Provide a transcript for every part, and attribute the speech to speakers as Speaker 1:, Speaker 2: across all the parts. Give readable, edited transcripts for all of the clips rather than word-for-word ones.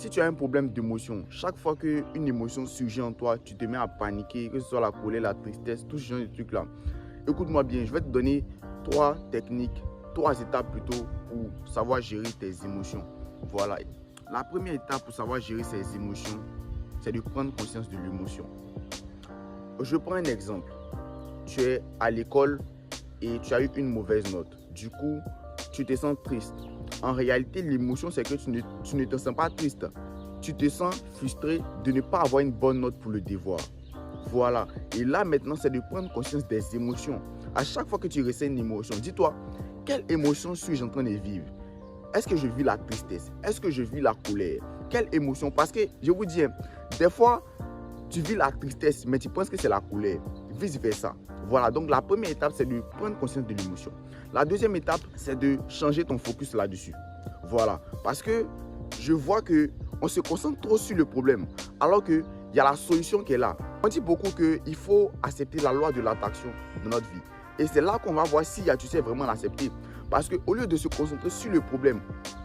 Speaker 1: Si tu as un problème d'émotion, chaque fois qu'une émotion surgit en toi, tu te mets à paniquer, que ce soit la colère, la tristesse, tout ce genre de trucs-là. Écoute-moi bien, je vais te donner 3 techniques, 3 étapes plutôt pour savoir gérer tes émotions. Voilà. La première étape pour savoir gérer ses émotions, c'est de prendre conscience de l'émotion. Je prends un exemple. Tu es à l'école et tu as eu une mauvaise note. Du coup, tu te sens triste. En réalité, l'émotion, c'est que tu ne te sens pas triste. Tu te sens frustré de ne pas avoir une bonne note pour le devoir. Voilà. Et là, maintenant, c'est de prendre conscience des émotions. À chaque fois que tu ressens une émotion, dis-toi, quelle émotion suis-je en train de vivre? Est-ce que je vis la tristesse? Est-ce que je vis la colère? Quelle émotion? Parce que, je vous dis, des fois, tu vis la tristesse, mais tu penses que c'est la colère. Vice versa. Voilà, donc la première étape, c'est de prendre conscience de l'émotion. La deuxième étape, c'est de changer ton focus là-dessus. Voilà, parce que je vois qu'on se concentre trop sur le problème, alors qu'il y a la solution qui est là. On dit beaucoup qu'il faut accepter la loi de l'attraction dans notre vie. Et c'est là qu'on va voir si tu sais vraiment l'accepter. Parce qu'au lieu de se concentrer sur le problème,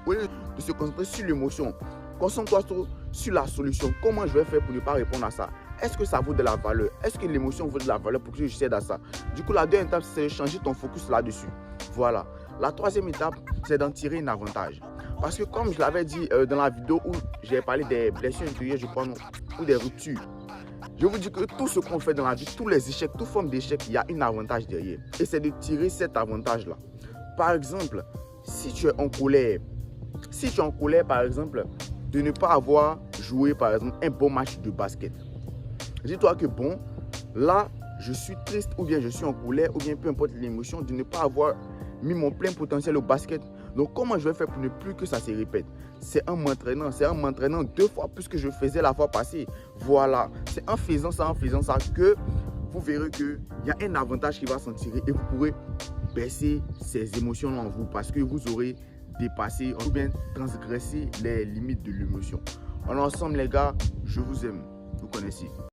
Speaker 1: au lieu de se concentrer sur l'émotion, concentre-toi sur la solution. Comment je vais faire pour ne pas répondre à ça? Est-ce que ça vaut de la valeur? Est-ce que l'émotion vaut de la valeur pour que je cède à ça? Du coup, la deuxième étape, c'est de changer ton focus là-dessus. Voilà. La troisième étape, c'est d'en tirer un avantage. Parce que comme je l'avais dit dans la vidéo où j'ai parlé des blessures intérieures, je crois, ou des ruptures, je vous dis que tout ce qu'on fait dans la vie, tous les échecs, toute forme d'échec, il y a un avantage derrière. Et c'est de tirer cet avantage-là. Par exemple, si tu es en colère, par exemple, de ne pas avoir joué, par exemple, un bon match de basket. Dis-toi que bon, là, je suis triste ou bien je suis en colère ou bien peu importe l'émotion de ne pas avoir mis mon plein potentiel au basket. Donc, comment je vais faire pour ne plus que ça se répète? C'est en m'entraînant 2 fois plus que je faisais la fois passée. Voilà, c'est en faisant ça que vous verrez qu'il y a un avantage qui va s'en tirer et vous pourrez baisser ces émotions en vous parce que vous aurez dépassé ou bien transgressé les limites de l'émotion. En ensemble, les gars, je vous aime. Vous connaissez.